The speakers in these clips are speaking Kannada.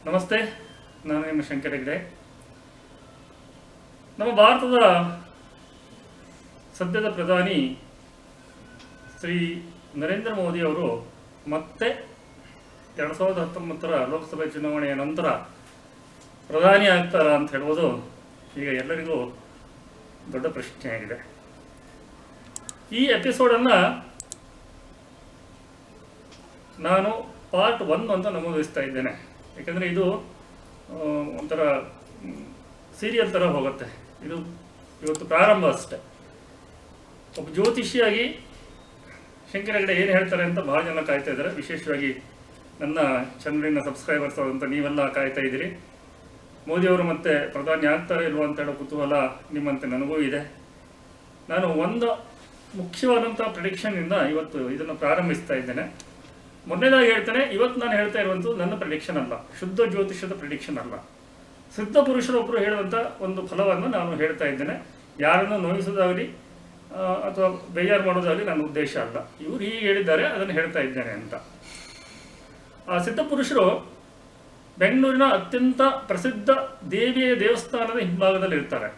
ನಮಸ್ತೆ, ನಾನು ನಿಮ್ಮ ಶಂಕರ ಹೆಗ್ಡೆ. ನಮ್ಮ ಭಾರತದ ಸದ್ಯದ ಪ್ರಧಾನಿ ಶ್ರೀ ನರೇಂದ್ರ ಮೋದಿ ಅವರು ಮತ್ತೆ 2019 ಲೋಕಸಭೆ ಚುನಾವಣೆಯ ನಂತರ ಪ್ರಧಾನಿ ಆಗ್ತಾರಾ ಅಂತ ಹೇಳುವುದು ಈಗ ಎಲ್ಲರಿಗೂ ದೊಡ್ಡ ಪ್ರಶ್ನೆಯಾಗಿದೆ. ಈ ಎಪಿಸೋಡನ್ನು ನಾನು ಪಾರ್ಟ್ 1 ಅಂತ ನಮೂದಿಸ್ತಾ ಇದ್ದೇನೆ. ಯಾಕಂದರೆ ಇದು ಒಂಥರ ಸೀರಿಯಲ್ ಥರ ಹೋಗುತ್ತೆ. ಇದು ಇವತ್ತು ಪ್ರಾರಂಭ ಅಷ್ಟೆ. ಒಬ್ಬ ಜ್ಯೋತಿಷಿಯಾಗಿ ಶಂಕರ ಹೆಗ್ಡೆ ಏನು ಹೇಳ್ತಾರೆ ಅಂತ ಭಾಳ ಜನ ಕಾಯ್ತಾ ಇದ್ದಾರೆ. ವಿಶೇಷವಾಗಿ ನನ್ನ ಚಾನಲಿನ ಸಬ್ಸ್ಕ್ರೈಬರ್ಸ್ ಅಂತ ನೀವೆಲ್ಲ ಕಾಯ್ತಾ ಇದ್ದೀರಿ. ಮೋದಿಯವರು ಮತ್ತೆ ಪ್ರಧಾನಿ ಆಗ್ತಾರೆ ಇಲ್ವ ಅಂತ ಹೇಳೋ ಕುತೂಹಲ ನಿಮ್ಮಂತೆ ನನಗೂ ಇದೆ. ನಾನು ಒಂದು ಮುಖ್ಯವಾದಂಥ ಪ್ರಿಡಿಕ್ಷನ್ನಿಂದ ಇವತ್ತು ಇದನ್ನು ಪ್ರಾರಂಭಿಸ್ತಾ ಇದ್ದೇನೆ. ಮೊದಲನೇದಾಗಿ ಹೇಳ್ತೇನೆ, ಇವತ್ತು ನಾನು ಹೇಳ್ತಾ ಇರುವಂಥದ್ದು ನನ್ನ ಪ್ರಿಡಿಕ್ಷನ್ ಅಲ್ಲ, ಶುದ್ಧ ಜ್ಯೋತಿಷದ ಪ್ರಿಡಿಕ್ಷನ್ ಅಲ್ಲ. ಸಿದ್ಧ ಪುರುಷರೊಬ್ಬರು ಹೇಳುವಂಥ ಒಂದು ಫಲವನ್ನು ನಾನು ಹೇಳ್ತಾ ಇದ್ದೇನೆ. ಯಾರನ್ನು ನೋಯಿಸೋದಾಗಲಿ ಅಥವಾ ಬೇಜಾರು ಮಾಡೋದಾಗಲಿ ನನ್ನ ಉದ್ದೇಶ ಅಲ್ಲ. ಇವರು ಹೀಗೆ ಹೇಳಿದ್ದಾರೆ, ಅದನ್ನು ಹೇಳ್ತಾ ಇದ್ದೇನೆ ಅಂತ. ಆ ಸಿದ್ಧ ಪುರುಷರು ಬೆಂಗಳೂರಿನ ಅತ್ಯಂತ ಪ್ರಸಿದ್ಧ ದೇವಿಯ ದೇವಸ್ಥಾನದ ಹಿಂಭಾಗದಲ್ಲಿ ಇರ್ತಾರೆ.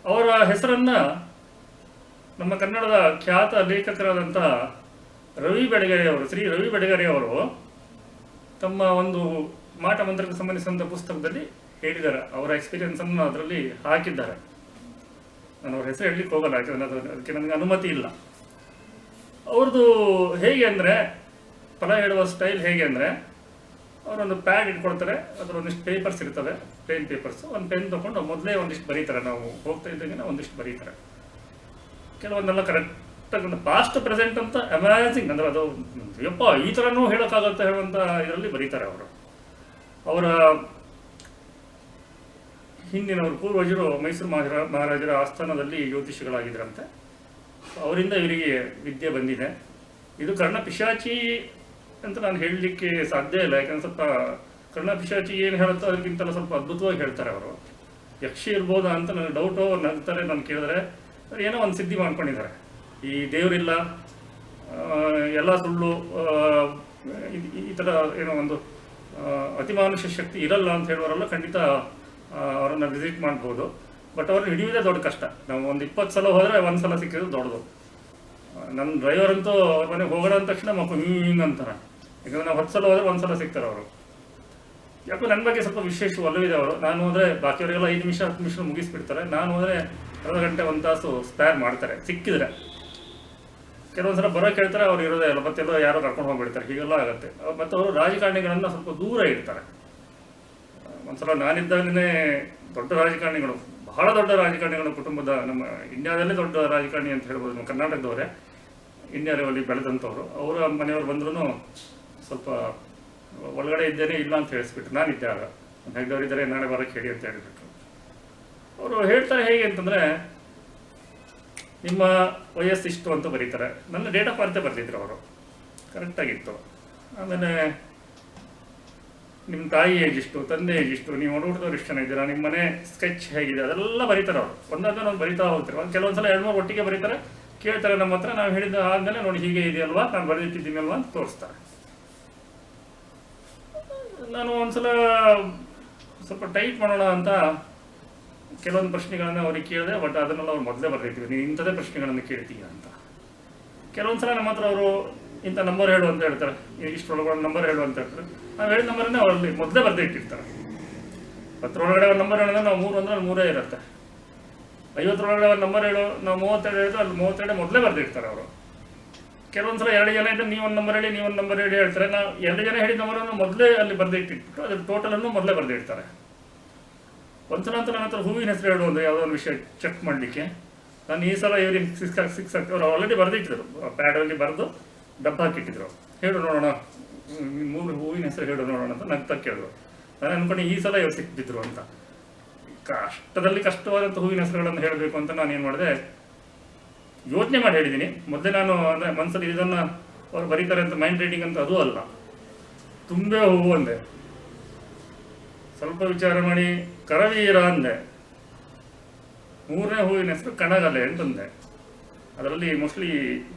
ಅವರ ಹೆಸರನ್ನು ನಮ್ಮ ಕನ್ನಡದ ಖ್ಯಾತ ಲೇಖಕರಾದಂತಹ ಶ್ರೀ ರವಿ ಬೆಳಗೆರೆಯವರು ತಮ್ಮ ಒಂದು ಮಾಟ ಮಂತ್ರಕ್ಕೆ ಸಂಬಂಧಿಸಿದಂಥ ಪುಸ್ತಕದಲ್ಲಿ ಹೇಳಿದ್ದಾರೆ. ಅವರ ಎಕ್ಸ್ಪೀರಿಯನ್ಸನ್ನು ಅದರಲ್ಲಿ ಹಾಕಿದ್ದಾರೆ. ನಾನು ಅವ್ರ ಹೆಸರು ಹೇಳಲಿಕ್ಕೆ ಹೋಗಲ್ಲ, ಯಾಕಂದರೆ ಅದಕ್ಕೆ ನನಗೆ ಅನುಮತಿ ಇಲ್ಲ. ಅವ್ರದ್ದು ಹೇಗೆ ಅಂದರೆ, ಫಲ ಹೇಳುವ ಸ್ಟೈಲ್ ಹೇಗೆ ಅಂದರೆ, ಅವರೊಂದು ಪ್ಯಾಡ್ ಇಟ್ಕೊಳ್ತಾರೆ, ಅದರ ಒಂದಿಷ್ಟು ಪೇಪರ್ಸ್ ಇರ್ತವೆ, ಪ್ಲೇನ್ ಪೇಪರ್ಸು. ಒಂದು ಪೆನ್ ತೊಗೊಂಡು ಮೊದಲೇ ಒಂದಿಷ್ಟು ಬರೀತಾರೆ. ನಾವು ಹೋಗ್ತಾ ಇದ್ದಂಗೆ ಒಂದಿಷ್ಟು ಬರೀತಾರೆ. ಕೆಲವೊಂದೆಲ್ಲ ಕರೆಕ್ಟಾಗಿ ಒಂದು ಪಾಸ್ಟ್ ಪ್ರೆಸೆಂಟ್ ಅಂತ ಅಮೇಝಿಂಗ್, ಅಂದರೆ ಅದು ಯಪ್ಪ ಈ ಥರನೂ ಹೇಳೋಕ್ಕಾಗತ್ತೆ ಹೇಳುವಂಥ ಇದರಲ್ಲಿ ಬರೀತಾರೆ ಅವರು. ಅವರ ಹಿಂದಿನವರು ಪೂರ್ವಜರು ಮೈಸೂರು ಮಹಾರಾಜರ ಆಸ್ಥಾನದಲ್ಲಿ ಜ್ಯೋತಿಷಿಗಳಾಗಿದ್ದರಂತೆ. ಅವರಿಂದ ಇವರಿಗೆ ವಿದ್ಯೆ ಬಂದಿದೆ. ಇದು ಕರ್ಣಪಿಶಾಚಿ ಅಂತ ನಾನು ಹೇಳಲಿಕ್ಕೆ ಸಾಧ್ಯ ಇಲ್ಲ, ಯಾಕಂದ್ರೆ ಸ್ವಲ್ಪ ಕರ್ಣಪಿಶಾಚಿ ಏನು ಹೇಳುತ್ತೋ ಅದಕ್ಕಿಂತಲೂ ಸ್ವಲ್ಪ ಅದ್ಭುತವಾಗಿ ಹೇಳ್ತಾರೆ ಅವರು. ಯಕ್ಷಿ ಇರ್ಬೋದಾ ಅಂತ ನನಗೆ ಡೌಟು ನಗ್ತಾರೆ. ನಾನು ಕೇಳಿದ್ರೆ ಏನೋ ಒಂದು ಸಿದ್ಧಿ ಮಾಡ್ಕೊಂಡಿದ್ದಾರೆ. ಈ ದೇವರಿಲ್ಲ, ಎಲ್ಲ ಸುಳ್ಳು, ಈ ಥರ ಏನೋ ಒಂದು ಅತಿಮಾನುಷ ಶಕ್ತಿ ಇರಲ್ಲ ಅಂತ ಹೇಳೋರೆಲ್ಲ ಖಂಡಿತ ಅವರನ್ನು ವಿಸಿಟ್ ಮಾಡ್ಬೋದು. ಬಟ್ ಅವ್ರನ್ನ ಹಿಡಿಯೋದೇ ದೊಡ್ಡ ಕಷ್ಟ. ನಾವು ಒಂದು 20 ಸಲ ಹೋದರೆ ಒಂದು ಸಲ ಸಿಕ್ಕಿದ್ರು ದೊಡ್ಡದು. ನನ್ನ ಡ್ರೈವರ್ ಅಂತೂ ಅವ್ರ ಮನೆಗೆ ಹೋಗೋಣ ಅಂದ ತಕ್ಷಣ ಮಕ್ಕಳು ಹಿಂಗೆ ಅಂತಾರೆ. ಯಾಕಂದರೆ ನಾವು 10 ಸಲ ಹೋದರೆ ಒಂದು ಸಲ ಸಿಗ್ತಾರೆ ಅವರು. ಯಾಕೋ ನನ್ನ ಬಗ್ಗೆ ಸ್ವಲ್ಪ ವಿಶೇಷ ಒಲವಿದೆ ಅವರು. ನಾನು ಹೋದರೆ ಬಾಕಿಯವರಿಗೆಲ್ಲ 5 ನಿಮಿಷ 10 ನಿಮಿಷ ಮುಗಿಸ್ಬಿಡ್ತಾರೆ. ನಾನು ಹೋದರೆ ಅರ್ಧ ಗಂಟೆ 1 ತಾಸು ಸ್ಪೇರ್ ಮಾಡ್ತಾರೆ ಸಿಕ್ಕಿದ್ರೆ. ಕೆಲವೊಂದು ಸಲ ಬರೋಕೆ ಹೇಳ್ತಾರೆ, ಅವ್ರು ಇರೋದೇ ಇಲ್ಲ, ಮತ್ತೆಲ್ಲೋ ಯಾರೋ ಕರ್ಕೊಂಡು ಹೋಗ್ಬಿಡ್ತಾರೆ. ಹೀಗೆಲ್ಲ ಆಗುತ್ತೆ. ಮತ್ತು ಅವರು ರಾಜಕಾರಣಿಗಳನ್ನು ಸ್ವಲ್ಪ ದೂರ ಇಡ್ತಾರೆ. ಒಂದ್ಸಲ ನಾನಿದ್ದಾಗಲೇ ದೊಡ್ಡ ರಾಜಕಾರಣಿಗಳು, ಬಹಳ ದೊಡ್ಡ ರಾಜಕಾರಣಿಗಳು, ಕುಟುಂಬದ ನಮ್ಮ ಇಂಡಿಯಾದಲ್ಲೇ ದೊಡ್ಡ ರಾಜಕಾರಣಿ ಅಂತ ಹೇಳ್ಬೋದು, ನಮ್ಮ ಕರ್ನಾಟಕದವರೇ, ಇಂಡಿಯಾ ಲೆವೆಲ್ಲಿ ಬೆಳೆದಂಥವ್ರು, ಅವರ ಮನೆಯವರು ಬಂದ್ರೂ ಸ್ವಲ್ಪ ಒಳಗಡೆ ಇದ್ದೇನೆ ಇಲ್ಲ ಅಂತ ಹೇಳಿಸ್ಬಿಟ್ರು. ನಾನಿದ್ದೆ ಆಗ, ಹೆಗ್ದವರಿದ್ದಾರೆ ನಾಳೆ ಬರೋಕ್ಕೆ ಹೇಳಿ ಅಂತ ಹೇಳಿಬಿಟ್ರು. ಅವರು ಹೇಳ್ತಾರೆ ಹೇಗೆ ಅಂತಂದರೆ, ನಿಮ್ಮ ವಯಸ್ಸು ಇಷ್ಟು ಅಂತ ಬರೀತಾರೆ. ನನ್ನ ಡೇಟ್ ಆಫ್ ಬರ್ತೆ ಬರೆದಿದ್ರು ಅವರು, ಕರೆಕ್ಟಾಗಿತ್ತು. ಆಮೇಲೆ ನಿಮ್ಮ ತಾಯಿ ಏಜ್ ಇಷ್ಟು, ತಂದೆ ಏಜ್ ಇಷ್ಟು, ನೀವು ಹುಡುಗರು ಎಷ್ಟು ಜನ ಇದ್ದೀರಾ, ನಿಮ್ಮ ಮನೆ ಸ್ಕೆಚ್ ಹೇಗಿದೆ, ಅದೆಲ್ಲ ಬರೀತಾರೆ ಅವರು. ಒಂದಾದ್ಮೇಲೆ ಒಂದು ಬರಿತಾ ಹೋಗ್ತಾರೆ. ಒಂದು ಕೆಲವೊಂದು ಸಲ 2-3 ಒಟ್ಟಿಗೆ ಬರೀತಾರೆ. ಕೇಳ್ತಾರೆ ನಮ್ಮ ಹತ್ರ. ನಾವು ಹೇಳಿದ ಆದಮೇಲೆ ನೋಡಿ ಹೀಗೆ ಇದೆಯಲ್ವಾ, ನಾನು ಬರೆದಿಟ್ಟಿದ್ದೀನಲ್ವಾ ಅಂತ ತೋರಿಸ್ತಾರೆ. ನಾನು ಒಂದ್ಸಲ ಸ್ವಲ್ಪ ಟೈಟ್ ಮಾಡೋಣ ಅಂತ ಕೆಲವೊಂದು ಪ್ರಶ್ನೆಗಳನ್ನು ಅವ್ರಿಗೆ ಕೇಳಿದೆ. ಬಟ್ ಅದನ್ನೆಲ್ಲ ಅವ್ರು ಮೊದಲೇ ಬರೆದಿರ್ತೀವಿ, ನೀವು ಇಂಥದೇ ಪ್ರಶ್ನೆಗಳನ್ನು ಕೇಳ್ತೀಯ ಅಂತ. ಕೆಲವೊಂದು ಸಲ ನಮ್ಮ ಹತ್ರ ಅವರು ಇಂಥ ನಂಬರ್ ಹೇಳು ಅಂತ ಹೇಳ್ತಾರೆ, ಇಷ್ಟರೊಳಗಡೆ ನಂಬರ್ ಹೇಳು ಅಂತ ಹೇಳ್ತಾರೆ. ನಾವು ಹೇಳಿದ ನಂಬರನ್ನೇ ಅವರಲ್ಲಿ ಮೊದಲೇ ಬರೆದೇ ಇಟ್ಟಿರ್ತಾರೆ. 10ರೊಳಗಡೆ ಒಂದು ನಂಬರ್ ಹೇಳಿದ್ರೆ ನಾವು 3 ಅಂದರೆ ಅಲ್ಲಿ 3 ಇರುತ್ತೆ. 50ರೊಳಗಡೆ ಒಂದು ನಂಬರ್ ಹೇಳು, ನಾವು 32 ಹೇಳಿದ್ರೆ ಅಲ್ಲಿ 32 ಮೊದಲೇ ಬರೆದಿರ್ತಾರೆ ಅವರು. ಕೆಲವೊಂದು ಸಲ 2 ಜನ ಇದ್ದರೆ ನೀವೊಂದು ನಂಬರ್ ಹೇಳಿ, ನೀವೊಂದು ನಂಬರ್ ಹೇಳಿ ಹೇಳ್ತಾರೆ. ನಾವು 2 ಜನ ಹೇಳಿದ ನಂಬರನ್ನು ಮೊದಲೇ ಅಲ್ಲಿ ಬರೆದೇ ಇಟ್ಟಿಟ್ಟು ಅದ್ರ ಟೋಟಲನ್ನು ಮೊದಲೇ ಬರೆದಿರ್ತಾರೆ. ಒಂದ್ಸಲ ಅಂತ ನನ್ನ ಹತ್ರ ಹೂವಿನ ಹೆಸರು ಹೇಳು ಅಂದರೆ ಯಾವುದೋ ಒಂದು ವಿಷಯ ಚೆಕ್ ಮಾಡಲಿಕ್ಕೆ, ನಾನು ಈ ಸಲ ಇವ್ರಿಗೆ 6 ಅವ್ರು ಆಲ್ರೆಡಿ ಬರೆದಿಟ್ಟಿದ್ರು, ಪ್ಯಾಡಲ್ಲಿ ಬರೆದು ಡಬ್ಬ ಹಾಕಿಟ್ಟಿದ್ರು. ಹೇಳು ನೋಡೋಣ, 3 ಹೂವಿನ ಹೆಸರು ಹೇಳು ನೋಡೋಣ ಅಂತ ನಗ್ತಾ ಕೇಳಿದ್ರು. ನಾನು ಅಂದ್ಕೊಂಡು ಈ ಸಲ ಇವ್ರು ಸಿಕ್ಬಿದ್ರು ಅಂತ. ಕಷ್ಟದಲ್ಲಿ ಕಷ್ಟವಾದಂಥ ಹೂವಿನ ಹೆಸರುಗಳನ್ನು ಹೇಳಬೇಕು ಅಂತ ನಾನು ಏನು ಮಾಡಿದೆ, ಯೋಚನೆ ಮಾಡಿ ಹೇಳಿದ್ದೀನಿ. ಮೊದಲೇ ನಾನು ಅಂದರೆ ಮನಸ್ಸಲ್ಲಿ ಇದನ್ನು ಅವ್ರು ಬರೀತಾರೆ ಅಂತ ಮೈಂಡ್ ರೀಡಿಂಗ್ ಅಂತ ಅದು ಅಲ್ಲ, ತುಂಬೆ ಹೂವು ಅಂದೆ. ಸ್ವಲ್ಪ ವಿಚಾರ ಮಾಡಿ ಕರವೀರ ಅಂದೆ. 3ನೇ ಹೂವಿನ ಹೆಸರು ಕಣಗಲೆ ಅಂತಂದೆ. ಅದರಲ್ಲಿ ಮೋಸ್ಟ್ಲಿ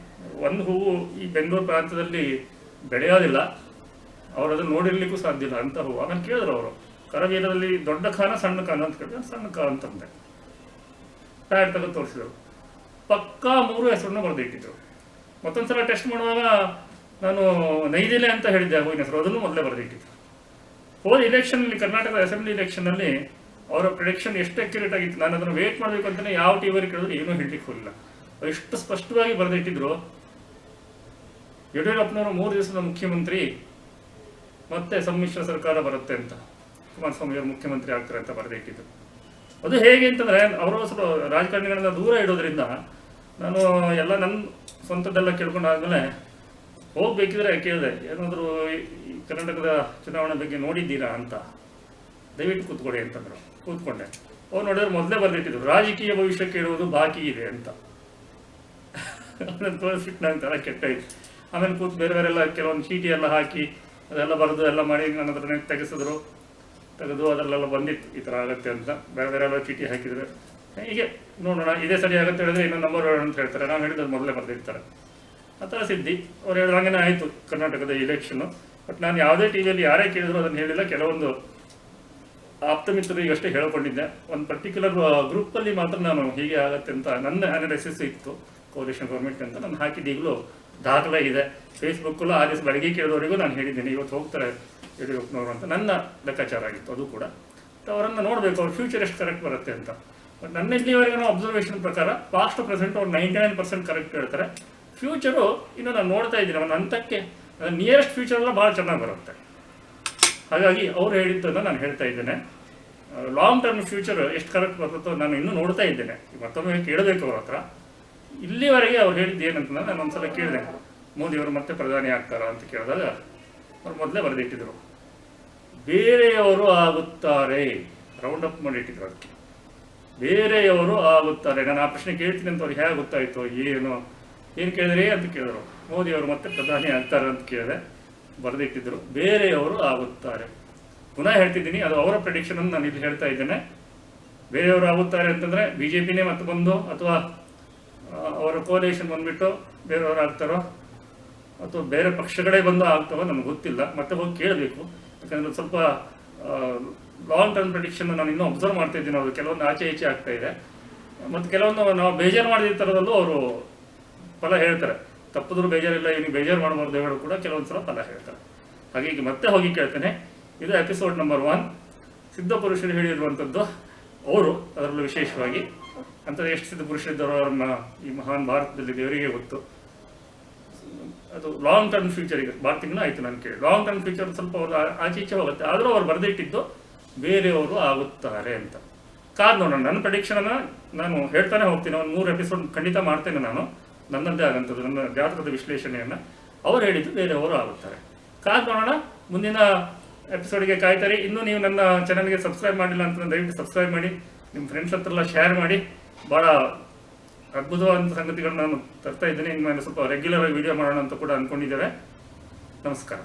ಒಂದು ಹೂವು ಈ ಬೆಂಗಳೂರು ಪ್ರಾಂತದಲ್ಲಿ ಬೆಳೆಯೋದಿಲ್ಲ, ಅವ್ರು ಅದನ್ನು ನೋಡಿರ್ಲಿಕ್ಕೂ ಸಾಧ್ಯ ಇಲ್ಲ ಅಂತ ಹೂ. ಆಮೇಲೆ ಕೇಳಿದ್ರು ಅವರು, ಕರವೀರದಲ್ಲಿ ದೊಡ್ಡ ಖಾನ ಸಣ್ಣ ಖಾನ ಅಂತ ಕೇಳಿದ್ರೆ ಸಣ್ಣ ಖಾನ್ ಅಂತಂದೆ. ಪ್ಯಾಡ್ ತೆಗೆದು ತೋರಿಸಿದ್ರು, ಪಕ್ಕಾ 3 ಹೆಸರನ್ನು ಬರೆದಿಟ್ಟಿದ್ರು. ಮತ್ತೊಂದ್ಸಲ ಟೆಸ್ಟ್ ಮಾಡುವಾಗ ನಾನು ನೈದಿಲೆ ಅಂತ ಹೇಳಿದ್ದೆ ಹೂವಿನ ಹೆಸರು, ಅದನ್ನು ಮೊದಲೇ ಬರೆದಿಟ್ಟಿದ್ರು. ಹೋದ ಇಲೆಕ್ಷನಲ್ಲಿ, ಕರ್ನಾಟಕದ ಅಸೆಂಬ್ಲಿ ಇಲೆಕ್ಷನ್ನಲ್ಲಿ ಅವರ ಪ್ರಿಡಿಕ್ಷನ್ ಎಷ್ಟು ಅಕ್ಯುರೇಟ್ ಆಗಿತ್ತು. ನಾನು ಅದನ್ನು ವೇಟ್ ಮಾಡಬೇಕು ಅಂತಲೇ ಯಾವ ಟಿವಿಯಲ್ಲಿ ಕೇಳಿದ್ರು ಏನೂ ಹೇಳಲಿಕ್ಕೆ ಹೋಗಿಲ್ಲ. ಎಷ್ಟು ಸ್ಪಷ್ಟವಾಗಿ ಬರೆದಿಟ್ಟಿದ್ರು, ಯಡಿಯೂರಪ್ಪನವರು 3 ದಿವಸದ ಮುಖ್ಯಮಂತ್ರಿ, ಮತ್ತೆ ಸಮ್ಮಿಶ್ರ ಸರ್ಕಾರ ಬರುತ್ತೆ ಅಂತ, ಕುಮಾರಸ್ವಾಮಿ ಅವರು ಮುಖ್ಯಮಂತ್ರಿ ಆಗ್ತಾರೆ ಅಂತ ಬರೆದಿಟ್ಟಿದ್ರು. ಅದು ಹೇಗೆ ಅಂತಂದರೆ, ಅವರು ಸ್ವಲ್ಪ ರಾಜಕಾರಣಿಗಳನ್ನ ದೂರ ಇಡೋದ್ರಿಂದ ನಾನು ಎಲ್ಲ ನನ್ನ ಸ್ವಂತದ್ದೆಲ್ಲ ಕೇಳ್ಕೊಂಡಾದ್ಮೇಲೆ ಹೋಗ್ಬೇಕಿದ್ರೆ ಕೇಳಿದೆ, ಏನಾದರೂ ಈ ಕರ್ನಾಟಕದ ಚುನಾವಣೆ ಬಗ್ಗೆ ನೋಡಿದ್ದೀರಾ ಅಂತ, ದಯವಿಟ್ಟು ಕೂತ್ಕೊಡಿ ಅಂತಂದರು. ಕೂತ್ಕೊಂಡೆ. ಅವ್ರು ನೋಡಿದ್ರೆ ಮೊದಲೇ ಬರೆದಿಟ್ಟಿದ್ರು, ರಾಜಕೀಯ ಭವಿಷ್ಯ ಕೇಳುವುದು ಬಾಕಿ ಇದೆ ಅಂತ. ಅದನ್ನು ತೋರಿಸ್ಬಿಟ್ಟು ನಂಗೆ ಥರ ಕೆಟ್ಟಾಯ್ತು. ಆಮೇಲೆ ಕೂತು ಬೇರೆ ಬೇರೆಲ್ಲ ಕೆಲವೊಂದು ಚೀಟಿ ಎಲ್ಲ ಹಾಕಿ ಅದೆಲ್ಲ ಬರೆದು ಎಲ್ಲ ಮಾಡಿ ನನ್ನ ಹತ್ರ ತೆಗೆದು ಅದರಲ್ಲೆಲ್ಲ ಬಂದಿತ್ತು ಈ ಥರ ಆಗುತ್ತೆ ಅಂತ. ಬೇರೆ ಬೇರೆ ಎಲ್ಲ ಚೀಟಿ ಹಾಕಿದರೆ ಹೀಗೆ ನೋಡೋಣ, ಇದೇ ಸರಿ ಆಗುತ್ತೆ ಹೇಳಿದ್ರೆ ಇನ್ನೊಂದು ನಂಬರ್ ಅಂತ ಹೇಳ್ತಾರೆ. ನಾವು ಹೇಳಿದ್ದು ಮೊದಲೇ ಬರೆದಿರ್ತಾರೆ. ಆ ಥರ ಸಿದ್ಧಿ. ಅವ್ರು ಹೇಳಿದಂಗೆ ಆಯಿತು ಕರ್ನಾಟಕದ ಇಲೆಕ್ಷನ್ನು. ಬಟ್ ನಾನು ಯಾವುದೇ ಟಿ ವಿಯಲ್ಲಿ ಯಾರೇ ಕೇಳಿದ್ರು ಅದನ್ನು ಹೇಳಿಲ್ಲ. ಕೆಲವೊಂದು ಆಪ್ತ ಮಿತ್ರರಿಗೆ ಅಷ್ಟೇ ಹೇಳ್ಕೊಂಡಿದ್ದೆ. ಒಂದು ಪರ್ಟಿಕ್ಯುಲರ್ ಗ್ರೂಪಲ್ಲಿ ಮಾತ್ರ ನಾನು ಹೀಗೆ ಆಗುತ್ತೆ ಅಂತ ನನ್ನ ಅನಾಲಿಸಿಸ್ ಇತ್ತು, ಕೋಲಿಷನ್ ಗೌರ್ಮೆಂಟ್ ಅಂತ ನಾನು ಹಾಕಿದ್ದು. ಈಗಲೂ ದಾಖಲೆ ಇದೆ ಫೇಸ್ಬುಕ್ಕಲ್ಲೂ. ಆ ದಿವಸ ಬೆಳಗ್ಗೆ ಕೇಳಿದವರಿಗೂ ನಾನು ಹೇಳಿದ್ದೀನಿ, ಇವತ್ತು ಹೋಗ್ತಾರೆ ಯಡಿಯೂರಪ್ಪನವರು ಅಂತ ನನ್ನ ಲೆಕ್ಕಾಚಾರ ಆಗಿತ್ತು. ಅದು ಕೂಡ ಅವರನ್ನು ನೋಡಬೇಕು, ಅವ್ರ ಫ್ಯೂಚರ್ ಎಷ್ಟು ಕರೆಕ್ಟ್ ಬರುತ್ತೆ ಅಂತ. ಬಟ್ ನನ್ನ ಇಲ್ಲಿವರೆಗೂ ಅಬ್ಸರ್ವೇಷನ್ ಪ್ರಕಾರ ಪಾಸ್ಟ್ ಪ್ರೆಸೆಂಟ್ ಅವ್ರು 99% ಕರೆಕ್ಟ್ ಹೇಳ್ತಾರೆ. ಫ್ಯೂಚರು ಇನ್ನು ನಾನು ನೋಡ್ತಾ ಇದ್ದೀನಿ, ಅವನ ಹಂತಕ್ಕೆ ನಿಯರೆಸ್ಟ್ ಫ್ಯೂಚರೆಲ್ಲ ಭಾಳ ಚೆನ್ನಾಗಿ ಬರುತ್ತೆ. ಹಾಗಾಗಿ ಅವ್ರು ಹೇಳಿದ್ದನ್ನು ನಾನು ಹೇಳ್ತಾ ಇದ್ದೇನೆ. ಲಾಂಗ್ ಟರ್ಮ್ ಫ್ಯೂಚರ್ ಎಷ್ಟು ಕರೆಕ್ಟ್ ಬರುತ್ತೋ ನಾನು ಇನ್ನೂ ನೋಡ್ತಾ ಇದ್ದೇನೆ. ಮತ್ತೊಮ್ಮೆ ಕೇಳಬೇಕು ಅವ್ರ ಹತ್ರ. ಇಲ್ಲಿವರೆಗೆ ಅವ್ರು ಹೇಳಿದ್ದು ಏನಂತಂದ್ರೆ, ನಾನು ಒಂದ್ಸಲ ಕೇಳಿದೆ, ಮೋದಿಯವರು ಮತ್ತೆ ಪ್ರಧಾನಿ ಆಗ್ತಾರಾ ಅಂತ ಕೇಳಿದಾಗ ಅವ್ರು ಮೊದಲೇ ಬರೆದಿಟ್ಟಿದ್ರು, ಬೇರೆಯವರು ಆಗುತ್ತಾರೆ. ರೌಂಡ್ ಅಪ್ ಮಾಡಿಟ್ಟಿದ್ರು. ಅದಕ್ಕೆ ಬೇರೆಯವರು ಆಗುತ್ತಾರೆ. ನಾನು ಆ ಪ್ರಶ್ನೆ ಕೇಳ್ತೀನಿ ಅಂತ ಅವ್ರಿಗೆ ಹೇಗೆ ಗೊತ್ತಾಯಿತು, ಏನು ಕೇಳಿದ್ರಿ ಅಂತ ಕೇಳಿದ್ರು. ಮೋದಿಯವರು ಮತ್ತೆ ಪ್ರಧಾನಿ ಆಗ್ತಾರೆ ಅಂತ ಕೇಳಿದೆ, ಬರೆದಿಟ್ಟಿದ್ರು ಬೇರೆಯವರು ಆಗುತ್ತಾರೆ. ಪುನಃ ಹೇಳ್ತಿದ್ದೀನಿ, ಅದು ಅವರ ಪ್ರೆಡಿಕ್ಷನ್ ಅನ್ನು ನಾನು ಇಲ್ಲಿ ಹೇಳ್ತಾ ಇದ್ದೇನೆ. ಬೇರೆಯವರು ಆಗುತ್ತಾರೆ ಅಂತಂದರೆ BJPನೇ ಮತ್ತೆ ಬಂದು, ಅಥವಾ ಅವರ ಕೋಲೇಷನ್ ಬಂದುಬಿಟ್ಟು ಬೇರೆಯವರು ಆಗ್ತಾರೋ, ಅಥವಾ ಬೇರೆ ಪಕ್ಷಗಳೇ ಬಂದು ಆಗ್ತಾವೋ ನನಗೆ ಗೊತ್ತಿಲ್ಲ. ಮತ್ತೆ ಹೋಗಿ ಕೇಳಬೇಕು. ಯಾಕಂದರೆ ಸ್ವಲ್ಪ ಲಾಂಗ್ ಟರ್ಮ್ ಪ್ರೆಡಿಕ್ಷನ್ ನಾನು ಇನ್ನೂ ಅಬ್ಸರ್ವ್ ಮಾಡ್ತಾ ಇದ್ದೀನಿ. ಅವರು ಕೆಲವೊಂದು ಆಚೆ ಈಚೆ ಆಗ್ತಾ ಇದೆ. ಮತ್ತು ಕೆಲವೊಂದು ನಾವು ಬೇಜಾರು ಮಾಡಿದ ಥರದಲ್ಲೂ ಅವರು ಫಲ ಹೇಳ್ತಾರೆ. ತಪ್ಪಿದ್ರು ಬೇಜಾರಿಲ್ಲ, ಇವನಿಗೆ ಬೇಜಾರು ಮಾಡಬಾರ್ದು ಹೇಳೋ ಕೂಡ ಕೆಲವೊಂದು ಸಲ ಫಲ ಹೇಳ್ತಾರೆ. ಹಾಗಾಗಿ ಮತ್ತೆ ಹೋಗಿ ಕೇಳ್ತೇನೆ. ಇದು ಎಪಿಸೋಡ್ ನಂಬರ್ 1. ಸಿದ್ಧ ಪುರುಷರು ಹೇಳಿರುವಂಥದ್ದು ಅವರು, ಅದರಲ್ಲೂ ವಿಶೇಷವಾಗಿ ಅಂಥದ್ದು ಎಷ್ಟು ಸಿದ್ಧ ಪುರುಷರಿದ್ದಾರೋ ಅವ್ರನ್ನ ಈ ಮಹಾನ್ ಭಾರತದಲ್ಲಿ ದೇವರಿಗೆ ಗೊತ್ತು. ಅದು ಲಾಂಗ್ ಟರ್ಮ್ ಫ್ಯೂಚರಿಗೆ ತಿಂಗಳು ಆಯಿತು ನಾನು ಕೇಳಿ. ಲಾಂಗ್ ಟರ್ಮ್ ಫ್ಯೂಚರ್ ಸ್ವಲ್ಪ ಅವ್ರು ಆಚೆ ಈಚೆ ಹೋಗುತ್ತೆ. ಆದರೂ ಅವ್ರು ಬರೆದಿಟ್ಟಿದ್ದು ಬೇರೆಯವರು ಆಗುತ್ತಾರೆ ಅಂತ. ಕಾದು ನೋಡೋಣ. ನನ್ನ ಪ್ರೆಡಿಕ್ಷನನ್ನು ನಾನು ಹೇಳ್ತಾನೆ ಹೋಗ್ತೀನಿ. ಒಂದು 3 ಎಪಿಸೋಡ್ ಖಂಡಿತ ಮಾಡ್ತೇನೆ ನಾನು, ನನ್ನದೇ ಆದಂಥದ್ದು, ನನ್ನ ಜಾತಕದ ವಿಶ್ಲೇಷಣೆಯನ್ನು. ಅವ್ರು ಹೇಳಿದ್ದು ಬೇರೆಯವರು ಆಗುತ್ತಾರೆ. ಕಾದು ನೋಡೋಣ. ಮುಂದಿನ ಎಪಿಸೋಡ್ಗೆ ಕಾಯ್ತಾರೆ. ಇನ್ನೂ ನೀವು ನನ್ನ ಚಾನಲ್ಗೆ ಸಬ್ಸ್ಕ್ರೈಬ್ ಮಾಡಿಲ್ಲ ಅಂತ ದಯವಿಟ್ಟು ಸಬ್ಸ್ಕ್ರೈಬ್ ಮಾಡಿ, ನಿಮ್ಮ ಫ್ರೆಂಡ್ಸ್ ಹತ್ರ ಎಲ್ಲ ಶೇರ್ ಮಾಡಿ. ಭಾಳ ಅದ್ಭುತವಾದಂಥ ಸಂಗತಿಗಳನ್ನ ನಾನು ತರ್ತಾ ಇದ್ದೀನಿ. ಇನ್ಮೇಲೆ ಸ್ವಲ್ಪ ರೆಗ್ಯುಲರ್ ಆಗಿ ವಿಡಿಯೋ ಮಾಡೋಣ ಅಂತ ಕೂಡ ಅಂದ್ಕೊಂಡಿದ್ದೇವೆ. ನಮಸ್ಕಾರ.